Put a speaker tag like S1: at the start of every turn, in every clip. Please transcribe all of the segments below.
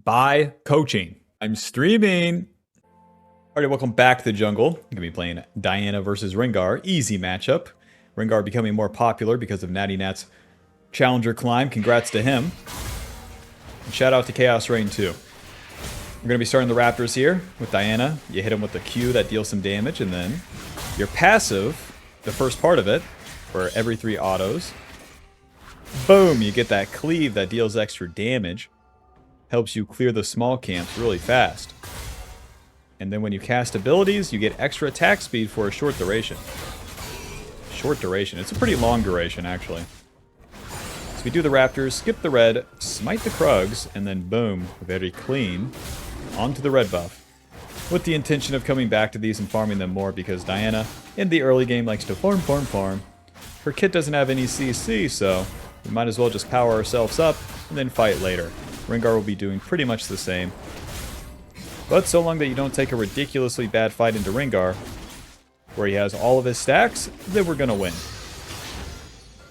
S1: by coaching. I'm streaming. Alright, welcome back to the jungle. I'm going to be playing Diana versus Rengar. Easy matchup. Rengar becoming more popular because of Natty Nat's challenger climb. Congrats to him. And shout out to Chaos Rain too. We're going to be starting the Raptors here with Diana. You hit him with the Q that deals some damage, and then your passive, the first part of it, for every 3 autos. Boom, you get that cleave that deals extra damage. Helps you clear the small camps really fast. And then when you cast abilities, you get extra attack speed for a short duration. Short duration. It's a pretty long duration, actually. So we do the Raptors, skip the red, smite the Krugs, and then boom, very clean, onto the red buff. With the intention of coming back to these and farming them more, because Diana, in the early game, likes to farm. Her kit doesn't have any CC, so we might as well just power ourselves up and then fight later. Rengar will be doing pretty much the same. But so long that you don't take a ridiculously bad fight into Rengar, where he has all of his stacks, then we're going to win.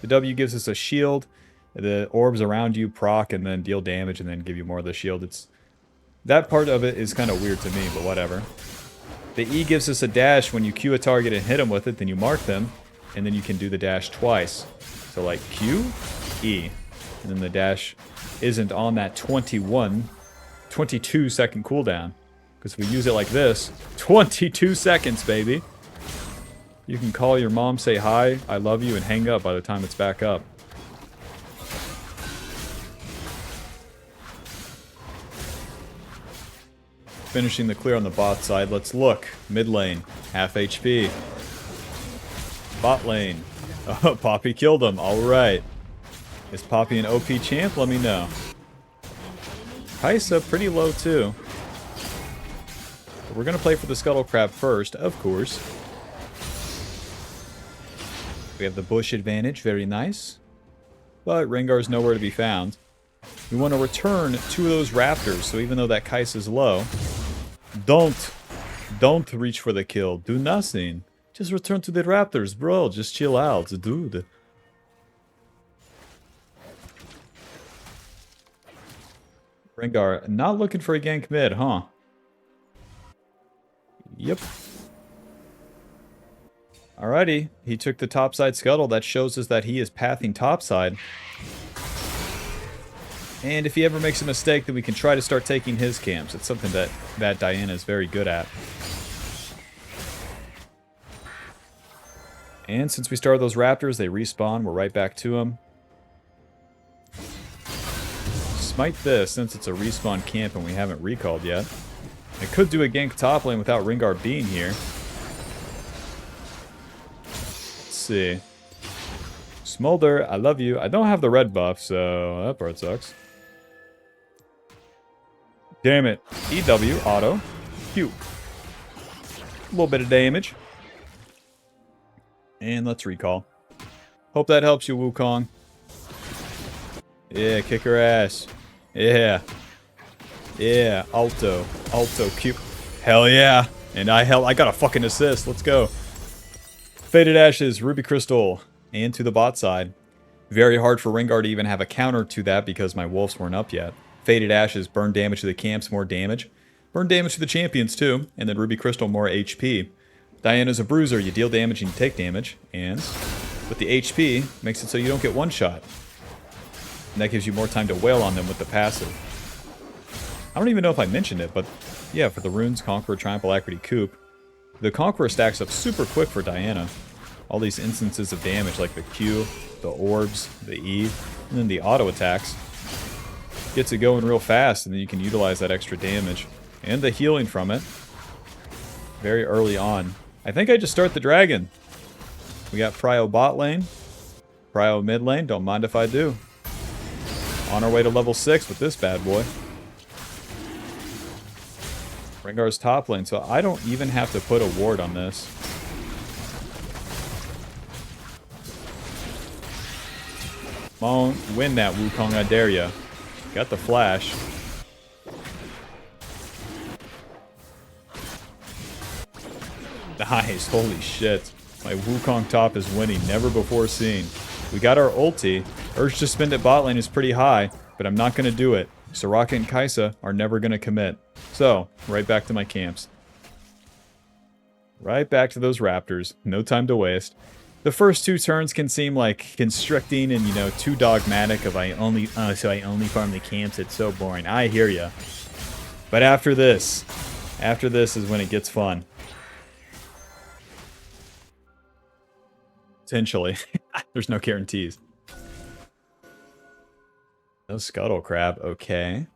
S1: The W gives us a shield. The orbs around you proc and then deal damage and then give you more of the shield. That part of it is kind of weird to me, but whatever. The E gives us a dash. When you Q a target and hit them with it, then you mark them, and then you can do the dash twice. So like Q, E, and then the dash isn't on that 22 second cooldown. Because if we use it like this, 22 seconds, baby. You can call your mom, say hi, I love you, and hang up by the time it's back up. Finishing the clear on the bot side. Let's look. Mid lane, half HP. Bot lane. Oh, Poppy killed him. Alright. Is Poppy an OP champ? Let me know. Kaisa pretty low too. But we're going to play for the Scuttle Crab first, of course. We have the bush advantage. Very nice. But Rengar's nowhere to be found. We want to return 2 of those Raptors, so even though that Kai'Sa's low, don't reach for the kill. Do nothing. Just return to the Raptors, bro. Just chill out, dude. Rengar, not looking for a gank mid, huh? Yep. Alrighty. He took the topside scuttle. That shows us that he is pathing topside. And if he ever makes a mistake, then we can try to start taking his camps. It's something that Diana is very good at. And since we started those Raptors, they respawn. We're right back to them. Smite this, since it's a respawn camp and we haven't recalled yet. I could do a gank top lane without Rengar being here. Let's see. Smolder, I love you. I don't have the red buff, so that part sucks. Damn it. EW, auto. Q. A little bit of damage. And let's recall. Hope that helps you, Wukong. Yeah, kick her ass. Yeah. Yeah, Alto. Alto, Q. Hell yeah. And I got a fucking assist. Let's go. Faded Ashes, Ruby Crystal. And to the bot side. Very hard for Rengar to even have a counter to that because my wolves weren't up yet. Faded Ashes, burn damage to the camps, more damage. Burn damage to the champions too. And then Ruby Crystal, more HP. Diana's a bruiser, you deal damage and you take damage. And with the HP, makes it so you don't get one shot. And that gives you more time to wail on them with the passive. I don't even know if I mentioned it, but yeah, for the runes, Conqueror, Triumph, Alacrity, Coup. The Conqueror stacks up super quick for Diana. All these instances of damage like the Q, the orbs, the E, and then the auto attacks. Gets it going real fast, and then you can utilize that extra damage. And the healing from it. Very early on. I think I just start the dragon. We got Prio bot lane. Prio mid lane, don't mind if I do. On our way to level 6 with this bad boy. Rengar's top lane, so I don't even have to put a ward on this. Come on, win that, Wukong, I dare ya. Got the flash. Nice, holy shit. My Wukong top is winning, never before seen. We got our ulti. Urge to spend at bot lane is pretty high, but I'm not going to do it. Soraka and Kaisa are never going to commit. So, right back to my camps. Right back to those raptors. No time to waste. The first 2 turns can seem like constricting and, you know, too dogmatic of I only farm the camps. It's so boring. I hear ya. But after this is when it gets fun. Potentially. There's no guarantees. No scuttle crab. Okay.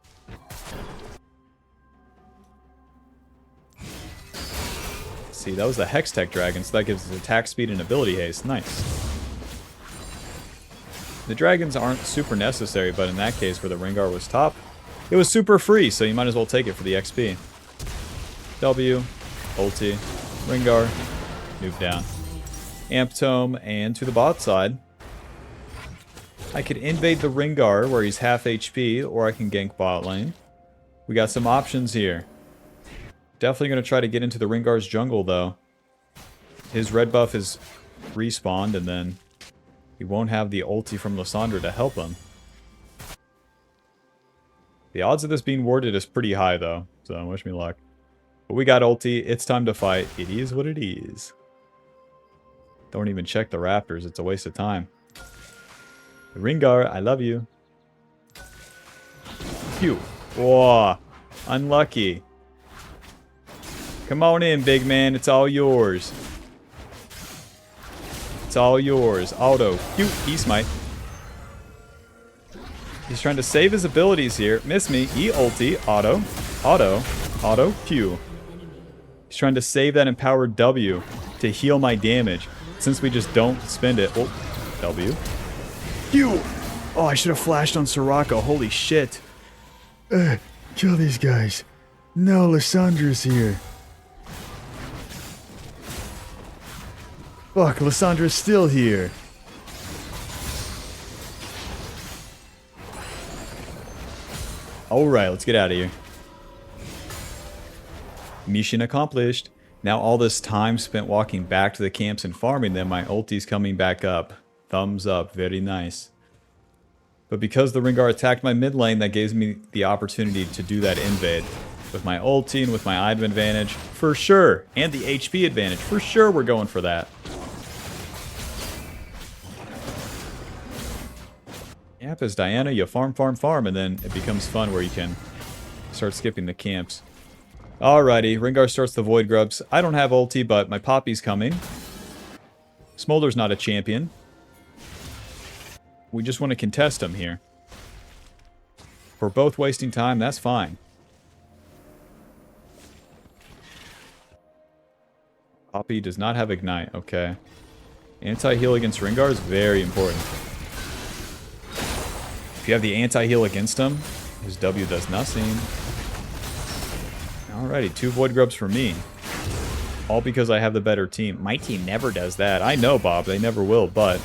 S1: See, that was the Hextech Dragon, so that gives us attack speed and ability haste. Nice. The dragons aren't super necessary, but in that case, where the Rengar was top, it was super free, so you might as well take it for the XP. W, ulti, Rengar, move down. Amp Tome, and to the bot side. I could invade the Rengar, where he's half HP, or I can gank bot lane. We got some options here. Definitely going to try to get into the Rengar's jungle, though. His red buff is respawned, and then he won't have the ulti from Lissandra to help him. The odds of this being warded is pretty high, though, so wish me luck. But we got ulti. It's time to fight. It is what it is. Don't even check the raptors. It's a waste of time. Rengar, I love you. Phew. Whoa. Unlucky. Come on in, big man. It's all yours. It's all yours. Auto. Cute. E-smite. He's trying to save his abilities here. Miss me. E-ulti. Auto. Auto. Auto. Q. He's trying to save that empowered W to heal my damage. Since we just don't spend it. Oh. W. Q. Oh, I should have flashed on Soraka. Holy shit.
S2: Kill these guys. No, Lissandra's here. Fuck, Lissandra's still here.
S1: Alright, let's get out of here. Mission accomplished. Now all this time spent walking back to the camps and farming them, my ulti's coming back up. Thumbs up, very nice. But because the Rengar attacked my mid lane, that gives me the opportunity to do that invade. With my ulti and with my item advantage, for sure. And the HP advantage, for sure we're going for that. Yep, as Diana, you farm, and then it becomes fun where you can start skipping the camps. Alrighty, Rengar starts the Void Grubs. I don't have ulti, but my Poppy's coming. Smolder's not a champion. We just want to contest him here. If we're both wasting time, that's fine. Poppy does not have Ignite, okay. Anti-heal against Rengar is very important. If you have the anti-heal against him, his W does nothing. Alrighty, 2 Void Grubs for me. All because I have the better team. My team never does that. I know, Bob, they never will, but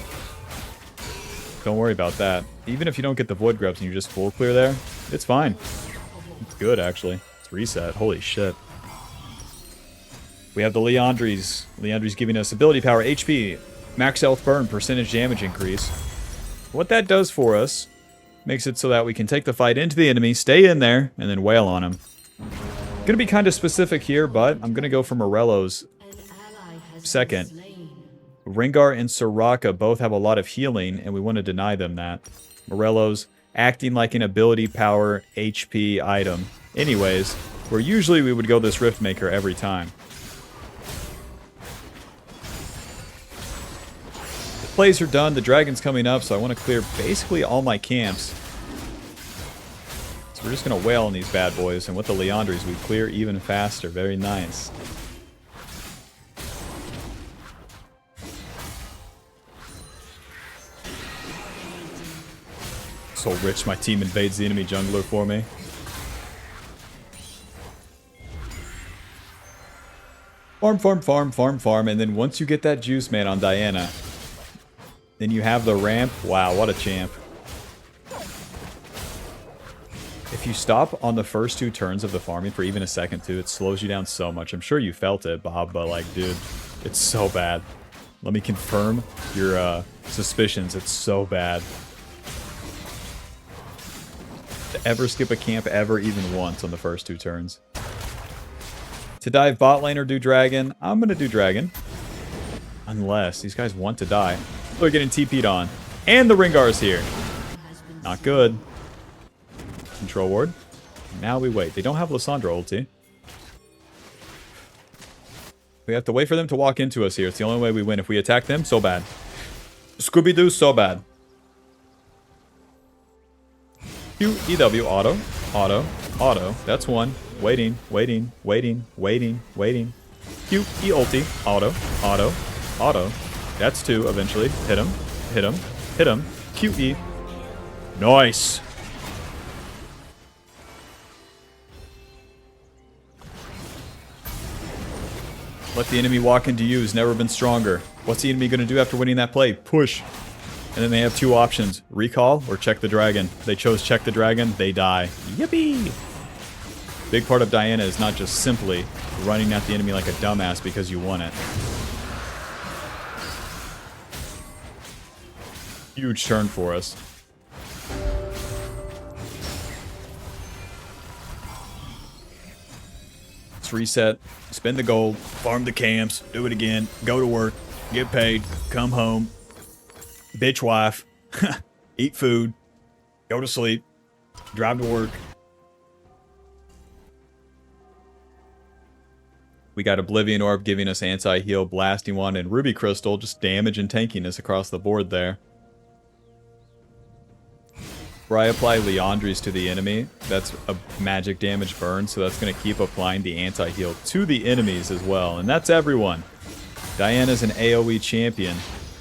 S1: don't worry about that. Even if you don't get the Void Grubs and you just full clear there, it's fine. It's good, actually. It's reset. Holy shit. We have the Liandry's. Liandry's giving us ability power, HP, max health burn, percentage damage increase. What that does for us makes it so that we can take the fight into the enemy, stay in there, and then wail on him. Gonna be kind of specific here, but I'm gonna go for Morello's second. Rengar and Soraka both have a lot of healing, and we want to deny them that. Morello's acting like an ability power HP item. Anyways, where usually we would go this Riftmaker every time. The plays are done, the dragon's coming up, so I want to clear basically all my camps. So we're just going to wail on these bad boys, and with the Liandry's we clear even faster. Very nice. So rich, my team invades the enemy jungler for me. Farm, and then once you get that juice man on Diana, then you have the ramp. Wow, what a champ. If you stop on the first 2 turns of the farming for even a second too, it slows you down so much. I'm sure you felt it, Bob, but like, dude, it's so bad. Let me confirm your suspicions. It's so bad. to ever skip a camp ever even once on the first 2 turns. To dive bot lane or do dragon, I'm going to do dragon. Unless these guys want to die. They're getting TP'd on. And the Rengar is here. Not good. Control ward. Now we wait. They don't have Lissandra ulti. We have to wait for them to walk into us here. It's the only way we win. If we attack them, so bad. Scooby-Doo, so bad. Q, EW, auto, auto, auto. That's one. Waiting, waiting, waiting, waiting, waiting. Q, E ulti, auto, auto, auto. That's 2 eventually. Hit him, hit him, hit him. Q, E. Nice. Let the enemy walk into you has never been stronger. What's the enemy going to do after winning that play? Push. And then they have 2 options. Recall or check the dragon. They chose check the dragon. They die. Yippee! Big part of Diana is not just simply running at the enemy like a dumbass because you won it. Huge turn for us. Let's reset. Spend the gold. Farm the camps. Do it again. Go to work. Get paid. Come home. Bitch wife. Eat food. Go to sleep. Drive to work. We got Oblivion Orb giving us anti-heal, Blasting Wand, and Ruby Crystal. Just damage and tankiness across the board there. Where I apply Leandries to the enemy, that's a magic damage burn, so that's going to keep applying the anti-heal to the enemies as well. And that's everyone. Diana's an AoE champion.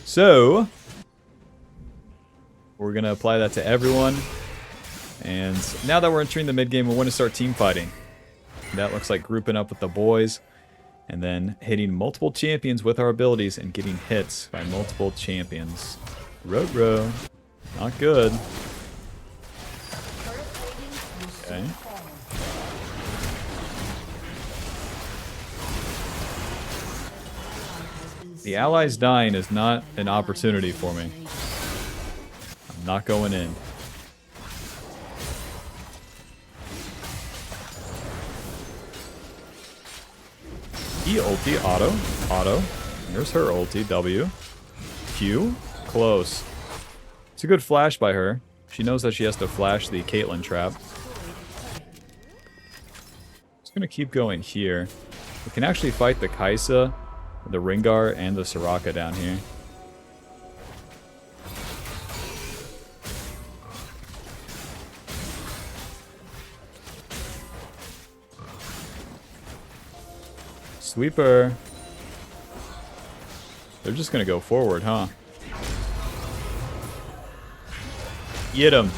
S1: So, we're going to apply that to everyone. And now that we're entering the mid-game, we want to start team fighting. That looks like grouping up with the boys. And then hitting multiple champions with our abilities and getting hits by multiple champions. Row. Not good. Okay. The allies dying is not an opportunity for me. I'm not going in. E ulti, auto. There's her ulti, W. Q, close. It's a good flash by her. She knows that she has to flash the Caitlyn trap. Just gonna keep going here. We can actually fight the Kai'Sa, the Rengar, and the Soraka down here. Sweeper. They're just gonna go forward, huh? Get him.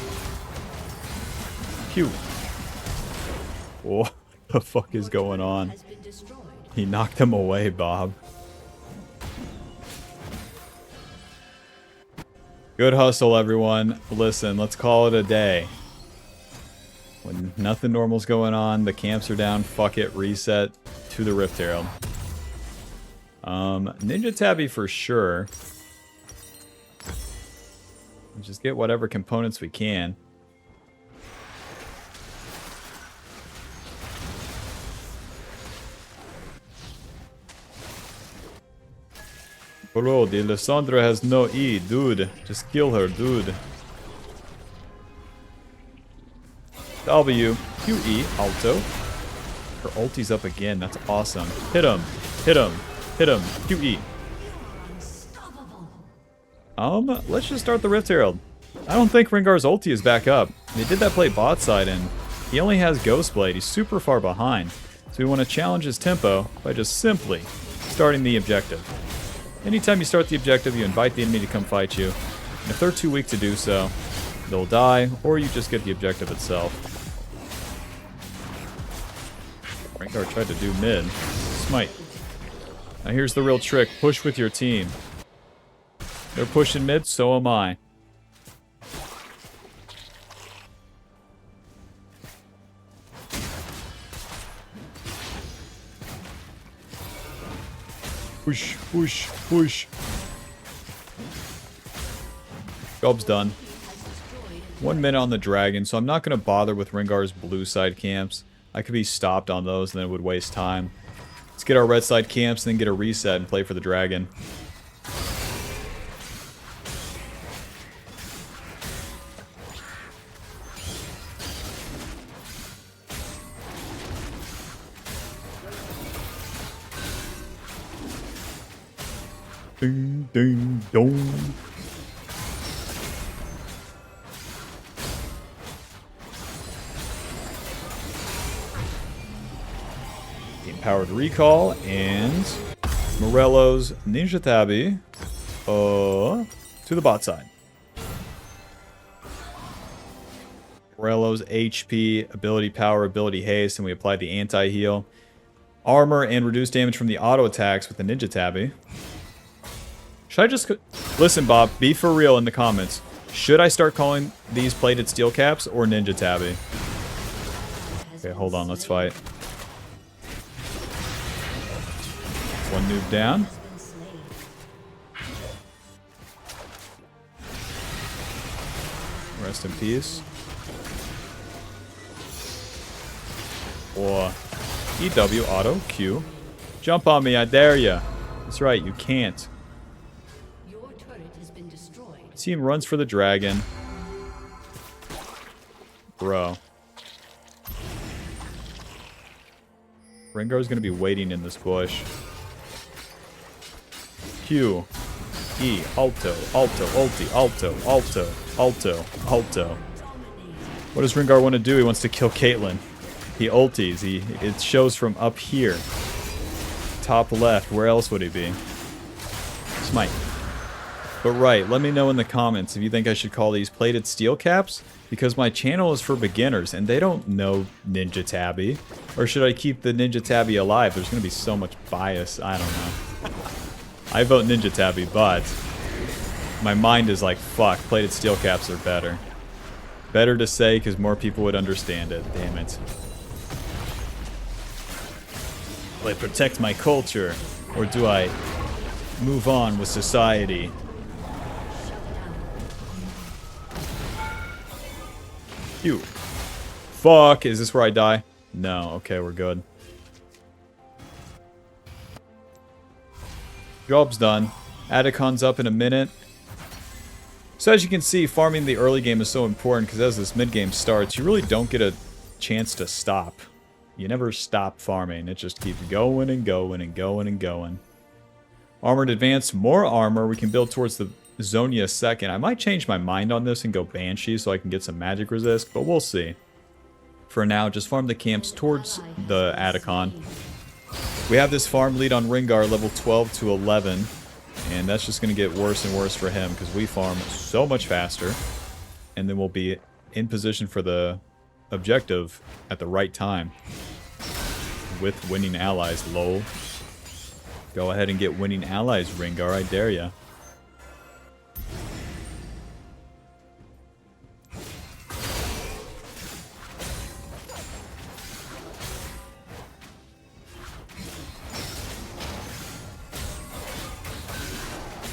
S1: Q. What the fuck is going on? He knocked him away, Bob. Good hustle, everyone. Listen, let's call it a day. When nothing normal's going on, the camps are down, fuck it, reset to the Rift Herald. Ninja Tabby for sure. Just get whatever components we can. Bro, the Lissandra has no E, dude. Just kill her, dude. W, QE, Alto. Her ulti's up again, that's awesome. Hit him, hit him, hit him, QE. Let's just start the Rift Herald. I don't think Rengar's ulti is back up. They did that play bot side and he only has Ghost Blade. He's super far behind. So we want to challenge his tempo by just simply starting the objective. Anytime you start the objective, you invite the enemy to come fight you. And if they're too weak to do so, they'll die, or you just get the objective itself. Rengar tried to do mid. Smite. Now here's the real trick. Push with your team. They're pushing mid, so am I. Push, push, push. Job's done. 1 minute on the dragon, so I'm not going to bother with Rengar's blue side camps. I could be stopped on those, and then it would waste time. Let's get our red side camps, and then get a reset and play for the dragon. Ding, ding, dong. Powered recall and Morello's Ninja Tabby to the bot side. Morello's HP, ability power, ability haste, and we apply the anti-heal. Armor and reduce damage from the auto attacks with the Ninja Tabby. Should I just... Listen, Bob, be for real in the comments. Should I start calling these plated steel caps or Ninja Tabby? Okay, hold on, let's fight. One noob down. Rest in peace. Or EW auto Q. Jump on me, I dare ya. That's right, you can't.
S3: Your turret has been destroyed.
S1: Team runs for the dragon. Bro. Rengar's gonna be waiting in this bush. Q, E, alto, alto, ulti, alto, alto, alto, alto. What does Rengar want to do? He wants to kill Caitlyn. He ultis. It shows from up here. Top left. Where else would he be? Smite. But right, let me know in the comments if you think I should call these plated steel caps, because my channel is for beginners and they don't know Ninja Tabby. Or should I keep the Ninja Tabby alive? There's going to be so much bias. I don't know. I vote Ninja Tabby, but my mind is like, fuck, plated steel caps are better. Better to say because more people would understand it. Damn it. Will I protect my culture, or do I move on with society? Phew. Fuck, is this where I die? No, okay, we're good. Job's done. Adacon's up in a minute. So as you can see, farming the early game is so important because as this mid game starts, you really don't get a chance to stop. You never stop farming. It just keeps going and going and going and going. Armored Advance, more armor. We can build towards the Zonia second. I might change my mind on this and go Banshee so I can get some magic resist, but we'll see. For now, just farm the camps towards the Adacon. We have this farm lead on Rengar level 12 to 11, and that's just going to get worse and worse for him because we farm so much faster, and then we'll be in position for the objective at the right time with winning allies. Lol. Go ahead and get winning allies, Rengar, I dare ya.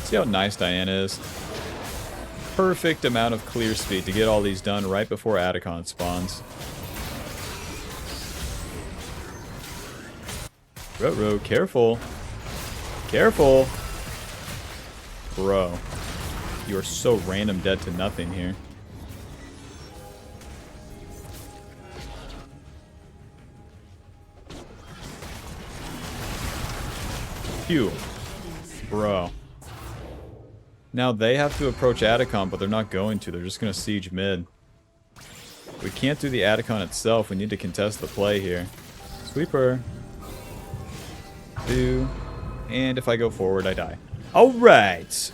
S1: See how nice Diana is? Perfect amount of clear speed to get all these done right before Adacon spawns. Ruh-roh, careful. Careful. Bro. You are so random dead to nothing here. Phew. Bro. Now they have to approach Adacon, but they're not going to. They're just going to siege mid. We can't do the Adacon itself. We need to contest the play here. Sweeper. Do. And if I go forward, I die. Alright.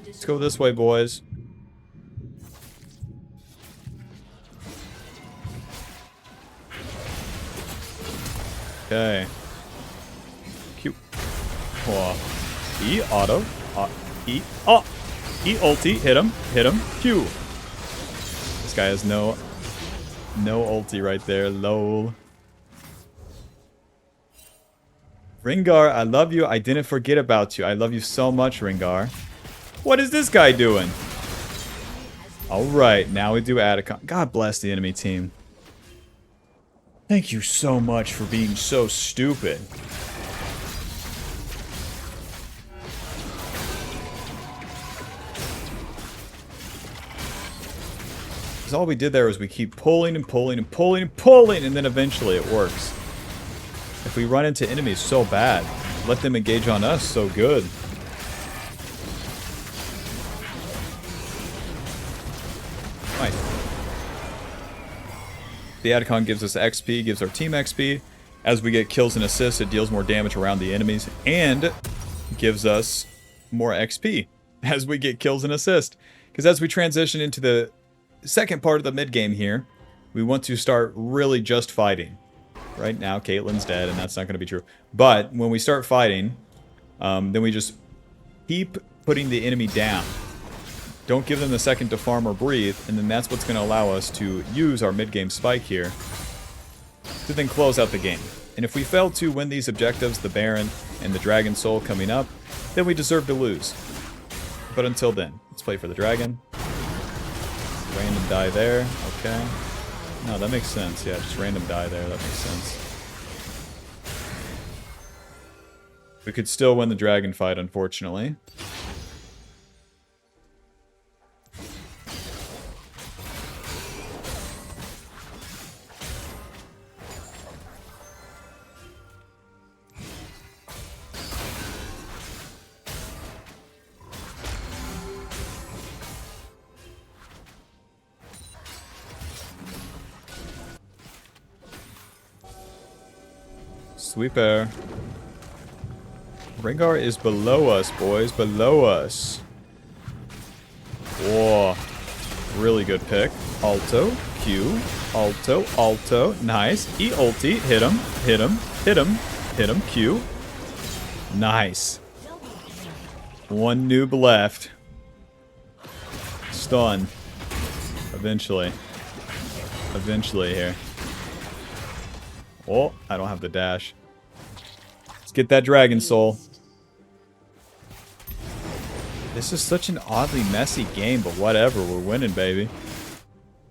S1: Let's go this way, boys. Okay. Cute. E auto. E. Oh! E ulti. Hit him. Hit him. Q. This guy has no ulti right there. Lol. Rengar, I love you. I didn't forget about you. I love you so much, Rengar. What is this guy doing? Alright, now we do Atacon. God bless the enemy team. Thank you so much for being so stupid. Because all we did there was we keep pulling and pulling and pulling and pulling, and then eventually it works. If we run into enemies so bad, let them engage on us so good. Nice. The Atacon gives us XP, gives our team XP. As we get kills and assists, it deals more damage around the enemies and gives us more XP as we get kills and assists. Because as we transition into the second part of the mid game here, we want to start really just fighting. Right now, Caitlyn's dead, and that's not going to be true. But when we start fighting, then we just keep putting the enemy down. Don't give them the second to farm or breathe, and then that's what's going to allow us to use our mid-game spike here to then close out the game. And if we fail to win these objectives, the Baron and the Dragon Soul coming up, then we deserve to lose. But until then, let's play for the Dragon. Random die there. Okay. No, that makes sense. Yeah, just random die there. That makes sense. We could still win the dragon fight, unfortunately. Sweeper. Rengar is below us, boys. Below us. Whoa. Really good pick. Alto. Q. Alto. Alto. Nice. E ulti. Hit him. Hit him. Hit him. Hit him. Q. Nice. One noob left. Stun. Eventually. Eventually here. Oh, I don't have the dash. Let's get that Dragon Soul. This is such an oddly messy game, but whatever. We're winning, baby.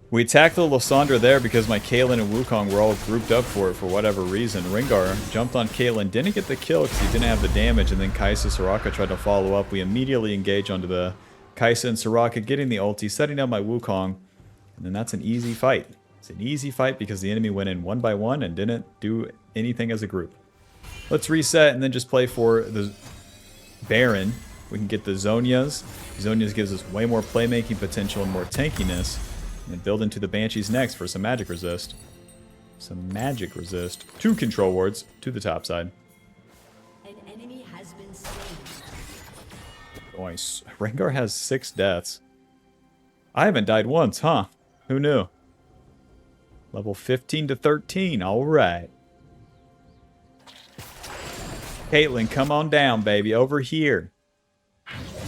S1: We attacked the Lysandra there because my Caitlyn and Wukong were all grouped up for it for whatever reason. Rengar jumped on Caitlyn, didn't get the kill because he didn't have the damage, and then Kai'Sa Soraka tried to follow up. We immediately engage onto the Kai'Sa and Soraka, getting the ulti, setting up my Wukong, and then that's an easy fight. It's an easy fight because the enemy went in one by one and didn't do anything as a group. Let's reset and then just play for the Baron. We can get the Zhonya's. Zhonya's gives us way more playmaking potential and more tankiness. And then build into the Banshees next for some magic resist. Some magic resist. 2 control wards to the top side.
S3: An enemy has been slain.
S1: Nice. Rengar has 6 deaths. I haven't died once, huh? Who knew? Level 15 to 13. Alright. Caitlyn, come on down, baby. Over here.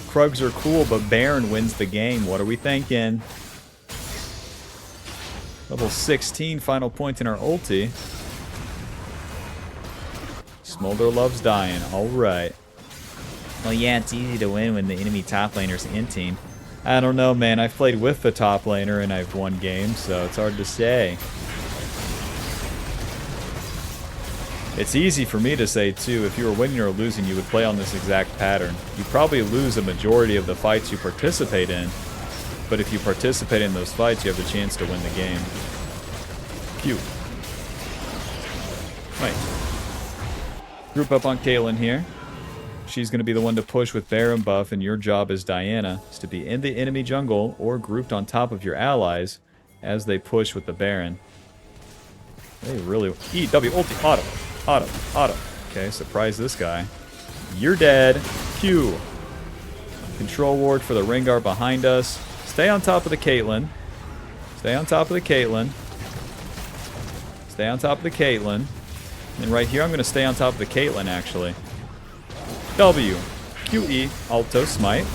S1: Krugs are cool, but Baron wins the game. What are we thinking? Level 16, final point in our ulti. Smolder loves dying. Alright. Well, yeah, it's easy to win when the enemy top laner's in team. I don't know, man. I've played with the top laner and I've won games, so it's hard to say. It's easy for me to say, too. If you were winning or losing, you would play on this exact pattern. You probably lose a majority of the fights you participate in, but if you participate in those fights, you have the chance to win the game. Q. Wait. Group up on Caitlyn here. She's going to be the one to push with Baron buff, and your job as Diana is to be in the enemy jungle or grouped on top of your allies as they push with the Baron. They really... E, W, ulti, auto, auto, auto. Okay, surprise this guy. You're dead. Q. Control ward for the Rengar behind us. Stay on top of the Caitlyn. Stay on top of the Caitlyn. Stay on top of the Caitlyn. And right here, I'm going to stay on top of the Caitlyn, actually. W. QE. Alto. Smite.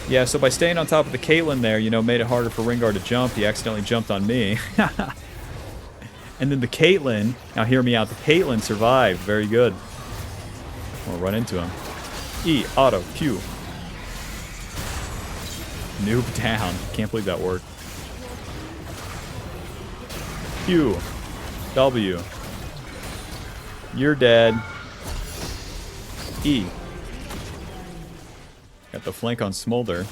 S1: Yeah, so by staying on top of the Caitlyn there, you know, made it harder for Rengar to jump. He accidentally jumped on me. And then the Caitlyn, now hear me out, the Caitlyn survived. Very good. We'll run into him. E. Auto. Q. Noob down. Can't believe that worked. Q. W. You're dead. E. Got the flank on Smolder.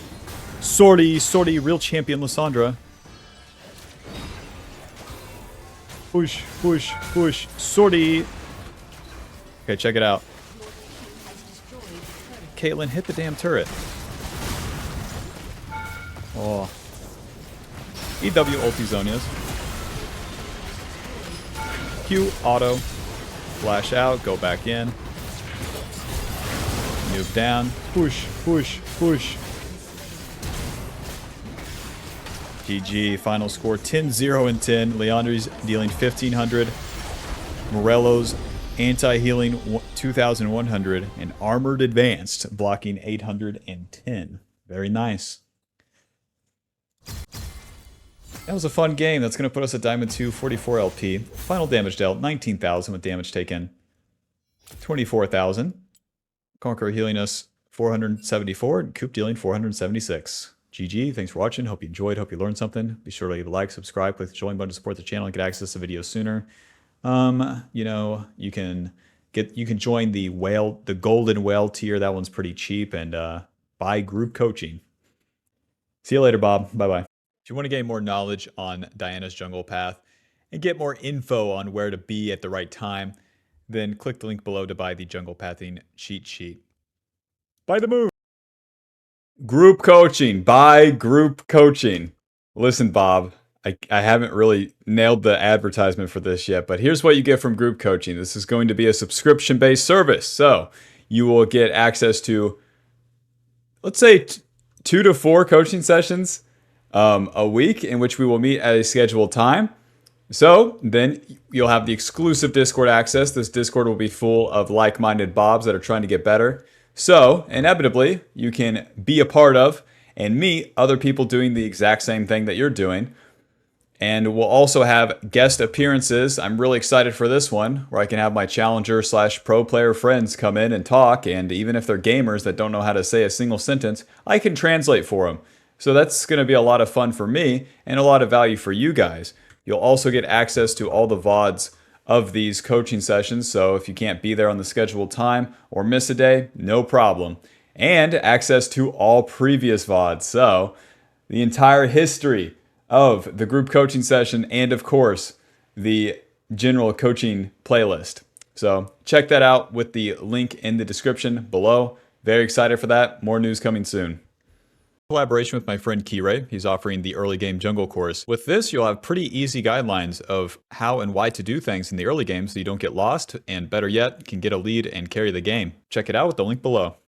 S1: Sortie, real champion Lissandra. Push, sortie. Okay, check it out. Caitlyn, hit the damn turret. Oh. EW ulti Zonias. Q, auto. Flash out, go back in. Noob down. Push. GG, final score 10-0 and 10. Leandri's dealing 1500. Morello's anti-healing 2100. And armored advanced blocking 810. Very nice. That was a fun game. That's going to put us at Diamond 2, 44 LP. Final damage dealt, 19,000 with damage taken. 24,000. Conqueror healing us 474. And Coop dealing 476. GG. Thanks for watching. Hope you enjoyed. Hope you learned something. Be sure to leave a like, subscribe, click the join button to support the channel and get access to videos sooner. You know, you can join the golden whale tier. That one's pretty cheap, and buy group coaching. See you later, Bob. Bye-bye. If you want to gain more knowledge on Diana's jungle path and get more info on where to be at the right time, then click the link below to buy the jungle pathing cheat sheet. Buy the move. Group coaching. Buy group coaching. Listen, Bob, I haven't really nailed the advertisement for this yet, but here's what you get from group coaching. This is going to be a subscription-based service. So you will get access to, let's say, 2 to 4 coaching sessions a week in which we will meet at a scheduled time. So then you'll have the exclusive Discord access. This Discord will be full of like-minded Bobs that are trying to get better. So inevitably, you can be a part of and meet other people doing the exact same thing that you're doing. And we'll also have guest appearances. I'm really excited for this one, where I can have my challenger/pro player friends come in and talk. And even if they're gamers that don't know how to say a single sentence, I can translate for them. So that's going to be a lot of fun for me and a lot of value for you guys. You'll also get access to all the VODs of these coaching sessions. So if you can't be there on the scheduled time or miss a day, no problem. And access to all previous VODs. So the entire history of the group coaching session and, of course, the general coaching playlist. So check that out with the link in the description below. Very excited for that. More news coming soon. Collaboration with my friend Kiray. He's offering the early game jungle course. With this, you'll have pretty easy guidelines of how and why to do things in the early game so you don't get lost, and better yet, can get a lead and carry the game. Check it out with the link below.